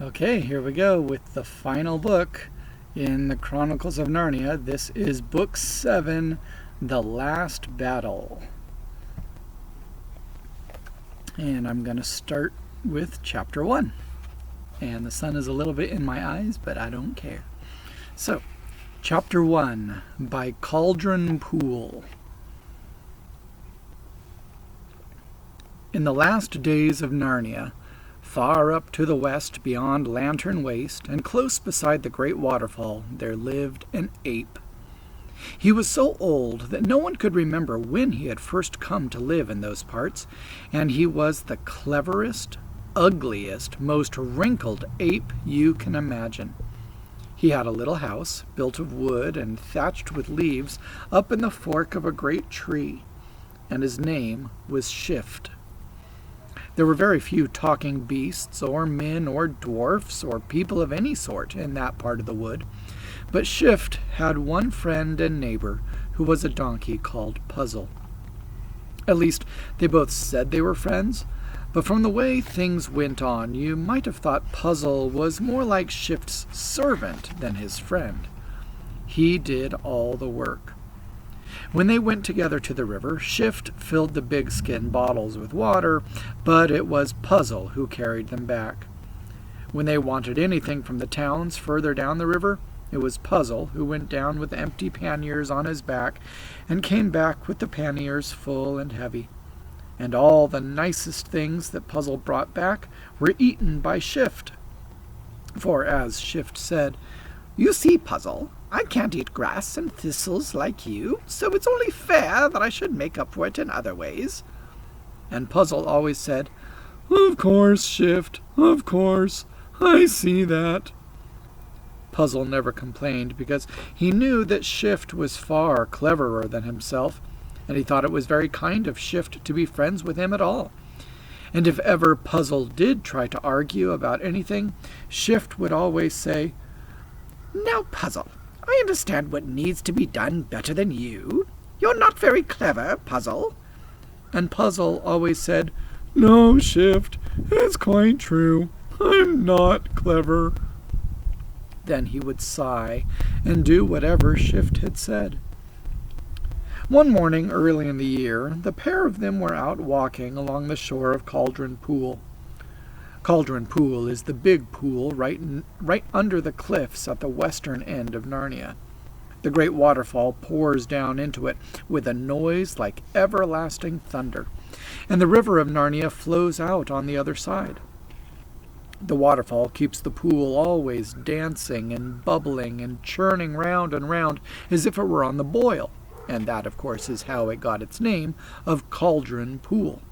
Okay, here we go with the final book in the Chronicles of Narnia. This is Book 7, The Last Battle. And I'm going to start with Chapter 1. And the sun is a little bit in my eyes, but I don't care. So, Chapter 1 by Cauldron Pool. In the last days of Narnia, far up to the west beyond Lantern Waste, and close beside the great waterfall, there lived an ape. He was so old that no one could remember when he had first come to live in those parts, and he was the cleverest, ugliest, most wrinkled ape you can imagine. He had a little house, built of wood and thatched with leaves, up in the fork of a great tree, and his name was Shift. There were very few talking beasts, or men, or dwarfs, or people of any sort in that part of the wood, but Shift had one friend and neighbor who was a donkey called Puzzle. At least, they both said they were friends, but from the way things went on, you might have thought Puzzle was more like Shift's servant than his friend. He did all the work. When they went together to the river, Shift filled the big skin bottles with water, but it was Puzzle who carried them back. When they wanted anything from the towns further down the river, it was Puzzle who went down with empty panniers on his back and came back with the panniers full and heavy. And all the nicest things that Puzzle brought back were eaten by Shift. For, as Shift said, "You see, Puzzle, I can't eat grass and thistles like you, so it's only fair that I should make up for it in other ways." And Puzzle always said, "Of course, Shift, of course, I see that." Puzzle never complained, because he knew that Shift was far cleverer than himself, and he thought it was very kind of Shift to be friends with him at all. And if ever Puzzle did try to argue about anything, Shift would always say, "Now, Puzzle, I understand what needs to be done better than you. You're not very clever, Puzzle." And Puzzle always said, "No, Shift, it's quite true. I'm not clever." Then he would sigh and do whatever Shift had said. One morning early in the year, the pair of them were out walking along the shore of Cauldron Pool. Cauldron Pool is the big pool right under the cliffs at the western end of Narnia. The great waterfall pours down into it with a noise like everlasting thunder, and the river of Narnia flows out on the other side. The waterfall keeps the pool always dancing and bubbling and churning round and round as if it were on the boil, and that, of course, is how it got its name of Cauldron Pool.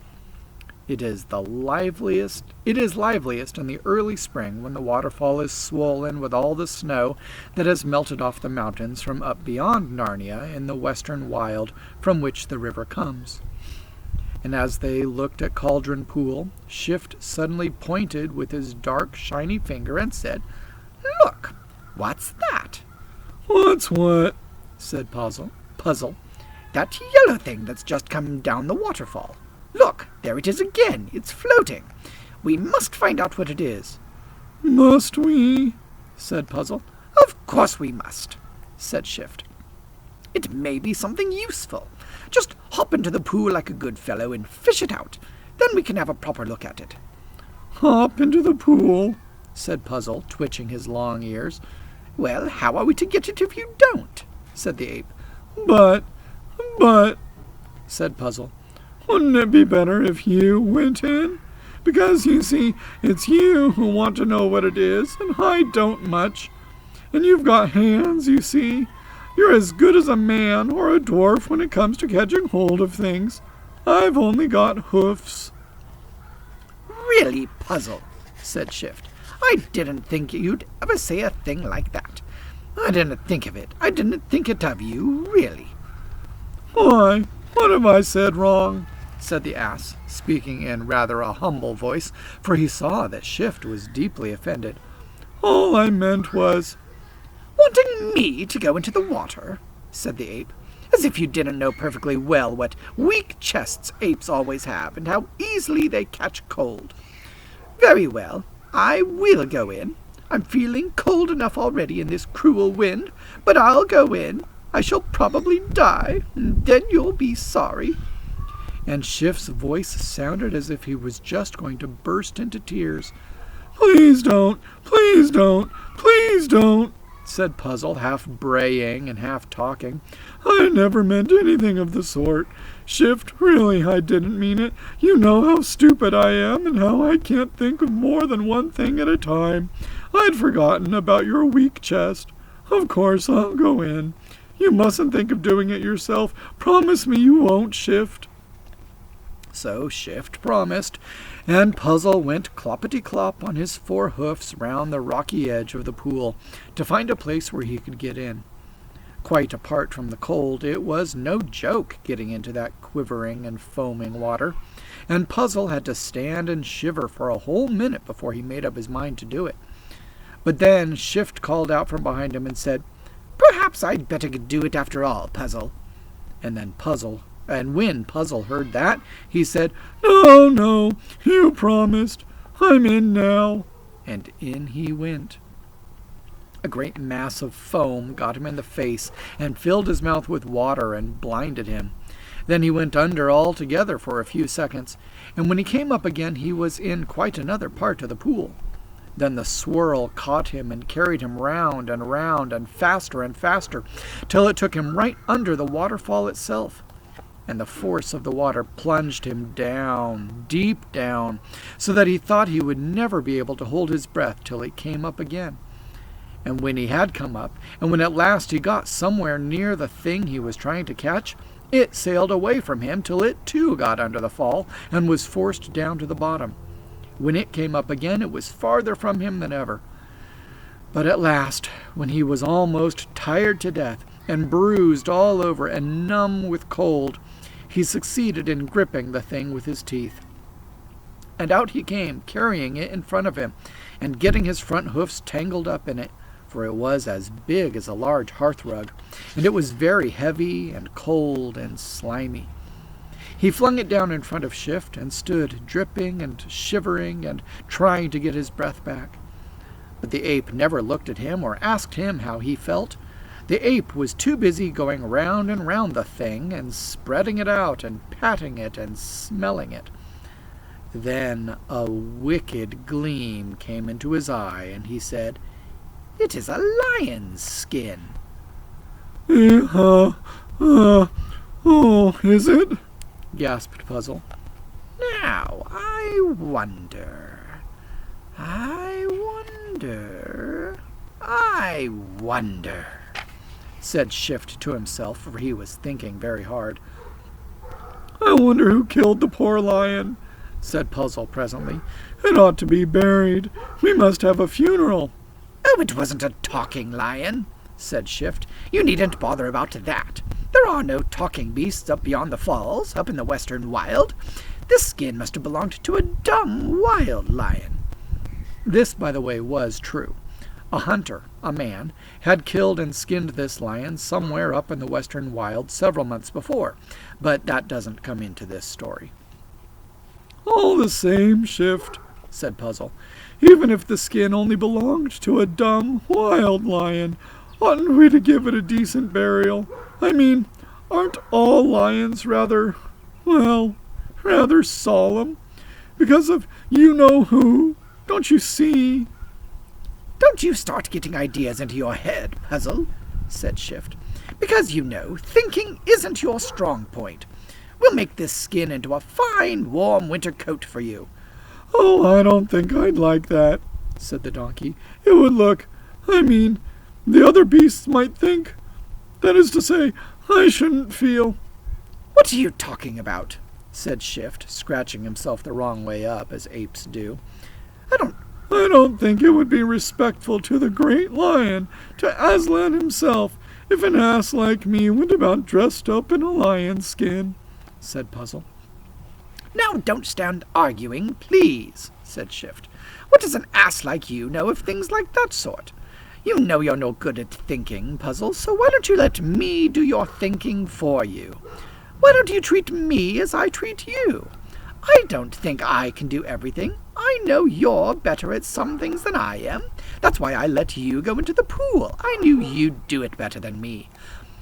It is liveliest in the early spring, when the waterfall is swollen with all the snow that has melted off the mountains from up beyond Narnia in the western wild from which the river comes. And as they looked at Cauldron Pool, Shift suddenly pointed with his dark, shiny finger and said, "Look, what's that?" "What's what?" said Puzzle. "That yellow thing that's just come down the waterfall. Look, there it is again. It's floating. We must find out what it is." "Must we?" said Puzzle. "Of course we must," said Shift. "It may be something useful. Just hop into the pool like a good fellow and fish it out. Then we can have a proper look at it." "Hop into the pool," said Puzzle, twitching his long ears. "Well, how are we to get it if you don't?" said the ape. But, said Puzzle, "wouldn't it be better if you went in? Because, you see, it's you who want to know what it is, and I don't much. And you've got hands, you see. You're as good as a man or a dwarf when it comes to catching hold of things. I've only got hoofs." "Really, Puzzle," said Shift, "I didn't think you'd ever say a thing like that. I didn't think of it. I didn't think it of you, really." "Why, what have I said wrong?" said the ass, speaking in rather a humble voice, for he saw that Shift was deeply offended. "All I meant was—" "Wanting me to go into the water?" said the ape. "As if you didn't know perfectly well what weak chests apes always have, and how easily they catch cold. Very well. I will go in. I'm feeling cold enough already in this cruel wind, but I'll go in. I shall probably die, and then you'll be sorry." And Shift's voice sounded as if he was just going to burst into tears. "Please don't, please don't, please don't," said Puzzle, half braying and half talking. "I never meant anything of the sort. Shift, really, I didn't mean it. You know how stupid I am and how I can't think of more than one thing at a time. I'd forgotten about your weak chest. Of course I'll go in. You mustn't think of doing it yourself. Promise me you won't, Shift." So Shift promised, and Puzzle went cloppity-clop on his 4 hoofs round the rocky edge of the pool to find a place where he could get in. Quite apart from the cold, it was no joke getting into that quivering and foaming water, and Puzzle had to stand and shiver for a whole minute before he made up his mind to do it. But then Shift called out from behind him and said, "Perhaps I'd better do it after all, Puzzle." And when Puzzle heard that, he said, "No, no, you promised. I'm in now." And in he went. A great mass of foam got him in the face and filled his mouth with water and blinded him. Then he went under altogether for a few seconds, and when he came up again he was in quite another part of the pool. Then the swirl caught him and carried him round and faster, till it took him right under the waterfall itself. And the force of the water plunged him down, deep down, so that he thought he would never be able to hold his breath till he came up again. And when he had come up, and when at last he got somewhere near the thing he was trying to catch, it sailed away from him till it too got under the fall and was forced down to the bottom. When it came up again, it was farther from him than ever. But at last, when he was almost tired to death, and bruised all over and numb with cold, he succeeded in gripping the thing with his teeth. And out he came, carrying it in front of him, and getting his front hoofs tangled up in it, for it was as big as a large hearthrug, and it was very heavy and cold and slimy. He flung it down in front of Shift and stood dripping and shivering and trying to get his breath back. But the ape never looked at him or asked him how he felt. The ape was too busy going round and round the thing and spreading it out and patting it and smelling it. Then a wicked gleam came into his eye, and he said, "It is a lion's skin." Oh, is it?" gasped Puzzle. "Now, I wonder, said Shift to himself, for he was thinking very hard. "I wonder who killed the poor lion," said Puzzle presently. "It ought to be buried. We must have a funeral." "Oh, it wasn't a talking lion," said Shift. "You needn't bother about that. There are no talking beasts up beyond the falls, up in the western wild. This skin must have belonged to a dumb wild lion." This, by the way, was true. A hunter, a man, had killed and skinned this lion somewhere up in the western wild several months before, but that doesn't come into this story. "All the same, Shift," said Puzzle, "even if the skin only belonged to a dumb wild lion, oughtn't we to give it a decent burial? I mean, aren't all lions rather solemn? Because of you-know-who, don't you see?" "Don't you start getting ideas into your head, Puzzle," said Shift. "Because, thinking isn't your strong point. We'll make this skin into a fine, warm winter coat for you." "Oh, I don't think I'd like that," said the donkey. "It would the other beasts might think. That is to say, I shouldn't feel." "What are you talking about?" said Shift, scratching himself the wrong way up, as apes do. I don't think it would be respectful to the great lion, to Aslan himself, if an ass like me went about dressed up in a lion's skin," said Puzzle. "Now don't stand arguing, please," said Shift. "What does an ass like you know of things like that sort? You know you're no good at thinking, Puzzle, so why don't you let me do your thinking for you? Why don't you treat me as I treat you? I don't think I can do everything. I I know you're better at some things than I am. That's why I let you go into the pool. I knew you'd do it better than me.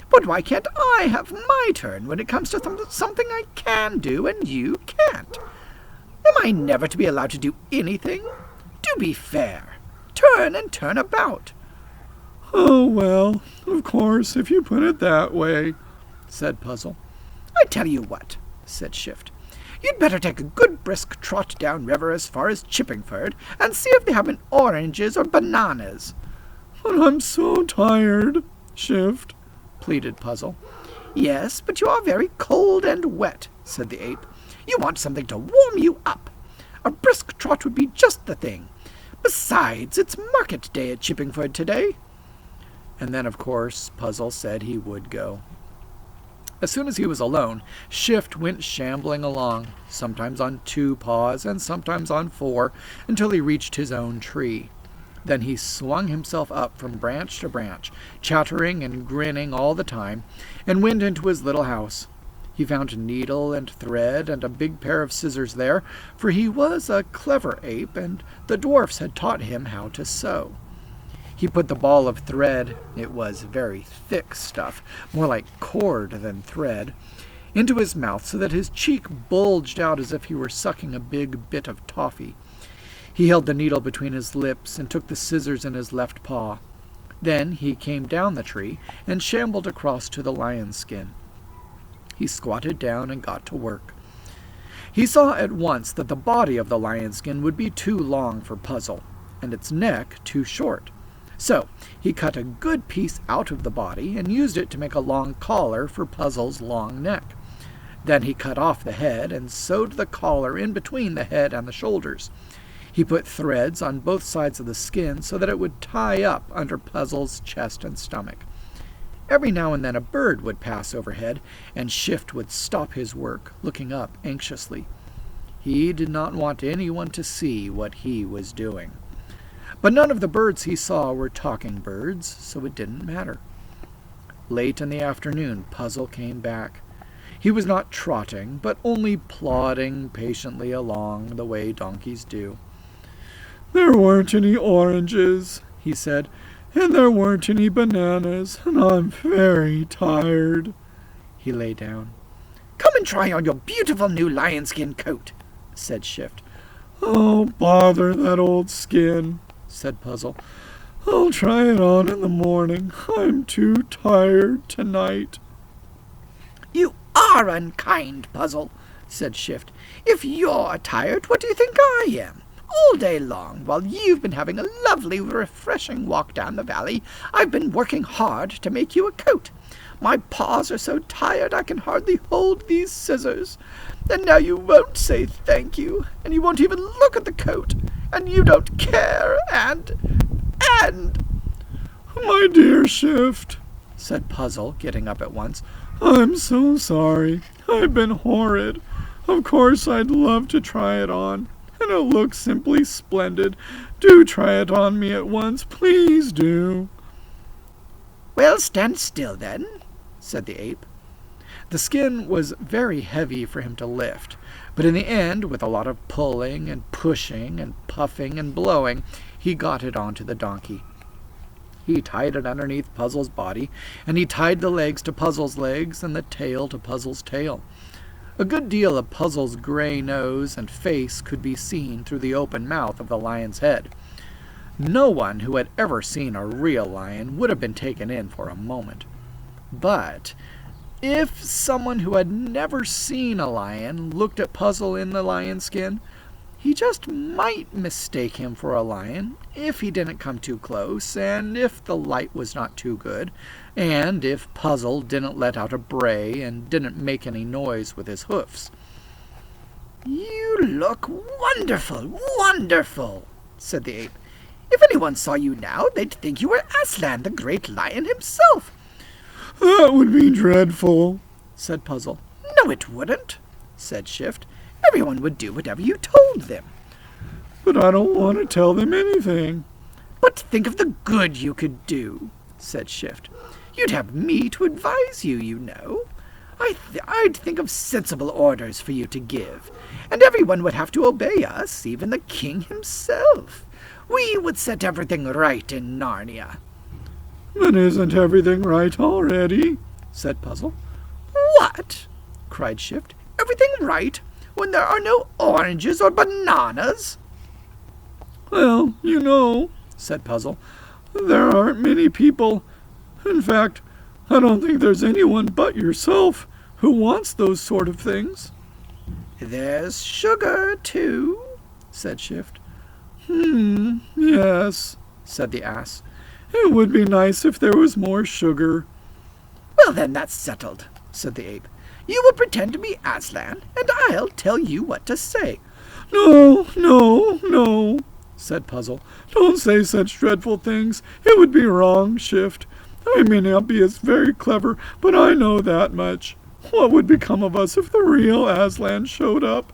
But why can't I have my turn when it comes to something I can do and you can't? Am I never to be allowed to do anything? Do be fair. Turn and turn about." "Oh, well, of course, if you put it that way," said Puzzle. "I tell you what," said Shift. "You'd better take a good brisk trot down river as far as Chippingford and see if they have any oranges or bananas." "But I'm so tired, Shift," pleaded Puzzle. "Yes, but you are very cold and wet," said the ape. "You want something to warm you up. A brisk trot would be just the thing. Besides, it's market day at Chippingford today." And then, of course, Puzzle said he would go. As soon as he was alone, Shift went shambling along, sometimes on 2 paws and sometimes on 4, until he reached his own tree. Then he swung himself up from branch to branch, chattering and grinning all the time, and went into his little house. He found needle and thread and a big pair of scissors there, for he was a clever ape, and the dwarfs had taught him how to sew. He put the ball of thread, it was very thick stuff, more like cord than thread, into his mouth so that his cheek bulged out as if he were sucking a big bit of toffee. He held the needle between his lips and took the scissors in his left paw. Then he came down the tree and shambled across to the lion's skin. He squatted down and got to work. He saw at once that the body of the lion skin would be too long for Puzzle, and its neck too short. So he cut a good piece out of the body and used it to make a long collar for Puzzle's long neck. Then he cut off the head and sewed the collar in between the head and the shoulders. He put threads on both sides of the skin so that it would tie up under Puzzle's chest and stomach. Every now and then a bird would pass overhead, and Shift would stop his work, looking up anxiously. He did not want anyone to see what he was doing. But none of the birds he saw were talking birds, so it didn't matter. Late in the afternoon, Puzzle came back. He was not trotting, but only plodding patiently along the way donkeys do. "There weren't any oranges," he said, "and there weren't any bananas, and I'm very tired." He lay down. "Come and try on your beautiful new lion skin coat," said Shift. "Oh, bother that old skin," said Puzzle. "I'll try it on in the morning. I'm too tired tonight." "You are unkind, Puzzle," said Shift. "If you're tired, what do you think I am? All day long, while you've been having a lovely, refreshing walk down the valley, I've been working hard to make you a coat. My paws are so tired I can hardly hold these scissors. And now you won't say thank you, and you won't even look at the coat, and you don't care, and... "My dear Shift," said Puzzle, getting up at once, "I'm so sorry. I've been horrid. Of course I'd love to try it on, and it looks simply splendid. Do try it on me at once, please do." "Well, stand still, then," said the ape. The skin was very heavy for him to lift, but in the end, with a lot of pulling and pushing and puffing and blowing, he got it onto the donkey. He tied it underneath Puzzle's body, and he tied the legs to Puzzle's legs and the tail to Puzzle's tail. A good deal of Puzzle's gray nose and face could be seen through the open mouth of the lion's head. No one who had ever seen a real lion would have been taken in for a moment. But if someone who had never seen a lion looked at Puzzle in the lion skin, he just might mistake him for a lion if he didn't come too close, and if the light was not too good, and if Puzzle didn't let out a bray and didn't make any noise with his hoofs. "You look wonderful, wonderful," said the ape. "If anyone saw you now, they'd think you were Aslan, the great lion himself." "That would be dreadful," said Puzzle. "No, it wouldn't," said Shift. "Everyone would do whatever you told them." "But I don't want to tell them anything." "But think of the good you could do," said Shift. "You'd have me to advise you, you know. I'd think of sensible orders for you to give, and everyone would have to obey us, even the king himself. We would set everything right in Narnia." "But isn't everything right already?" said Puzzle. "What?" cried Shift. "Everything right when there are no oranges or bananas?" "Well, said Puzzle, "there aren't many people. In fact, I don't think there's anyone but yourself who wants those sort of things." "There's sugar, too," said Shift. Yes," said the ass. "It would be nice if there was more sugar." "Well, then that's settled," said the ape. "You will pretend to be Aslan, and I'll tell you what to say." No, said Puzzle. "Don't say such dreadful things. It would be wrong, Shift. I may not be as very clever, but I know that much. What would become of us if the real Aslan showed up?"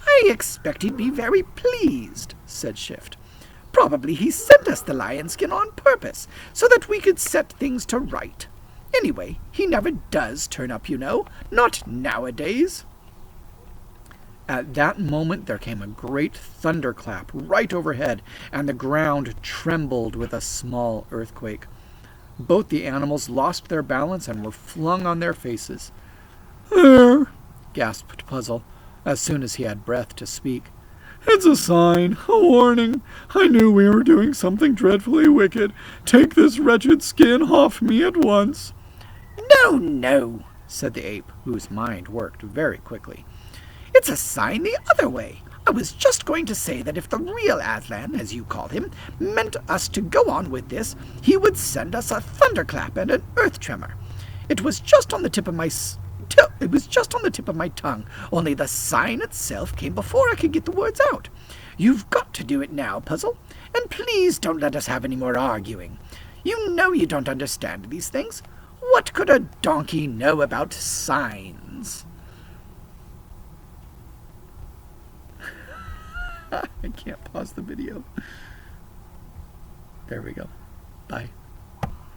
"I expect he'd be very pleased," said Shift. "Probably he sent us the lion skin on purpose, so that we could set things to right. Anyway, he never does turn up, not nowadays." At that moment there came a great thunderclap right overhead, and the ground trembled with a small earthquake. Both the animals lost their balance and were flung on their faces. "There," gasped Puzzle, as soon as he had breath to speak. "It's a sign, a warning. I knew we were doing something dreadfully wicked. Take this wretched skin off me at once." No, said the ape, whose mind worked very quickly. "It's a sign the other way. I was just going to say that if the real Aslan, as you call him, meant us to go on with this, he would send us a thunderclap and an earth tremor. It was just on the tip of my tongue, only the sign itself came before I could get the words out. You've got to do it now, Puzzle, and please don't let us have any more arguing. You know you don't understand these things. What could a donkey know about signs?" I can't pause the video. There we go. Bye.